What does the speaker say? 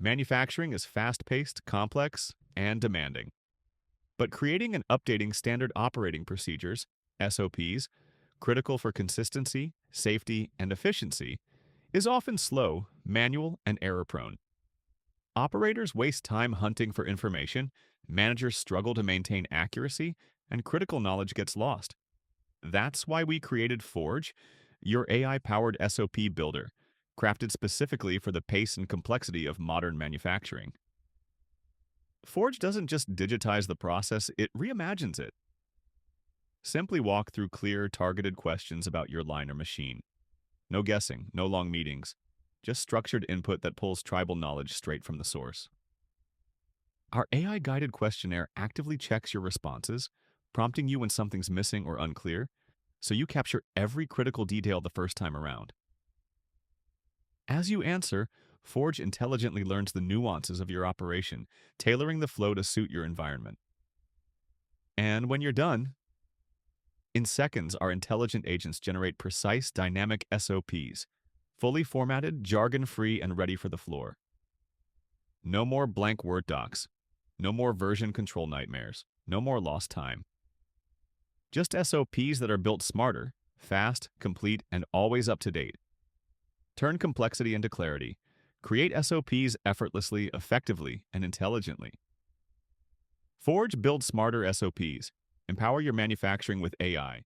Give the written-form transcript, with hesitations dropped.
Manufacturing is fast-paced, complex, and demanding. But creating and updating standard operating procedures, SOPs, critical for consistency, safety, and efficiency, is often slow, manual, and error-prone. Operators waste time hunting for information, managers struggle to maintain accuracy, and critical knowledge gets lost. That's why we created Forge, your AI-powered SOP builder, crafted specifically for the pace and complexity of modern manufacturing. Forge doesn't just digitize the process, it reimagines it. Simply walk through clear, targeted questions about your line or machine. No guessing, no long meetings, just structured input that pulls tribal knowledge straight from the source. Our AI-guided questionnaire actively checks your responses, prompting you when something's missing or unclear, so you capture every critical detail the first time around. As you answer, Forge intelligently learns the nuances of your operation, tailoring the flow to suit your environment. And when you're done, in seconds, our intelligent agents generate precise, dynamic SOPs, fully formatted, jargon-free, and ready for the floor. No more blank Word docs. No more version control nightmares. No more lost time. Just SOPs that are built smarter, fast, complete, and always up to date. Turn complexity into clarity. Create SOPs effortlessly, effectively, and intelligently. Forge builds smarter SOPs. Empower your manufacturing with AI.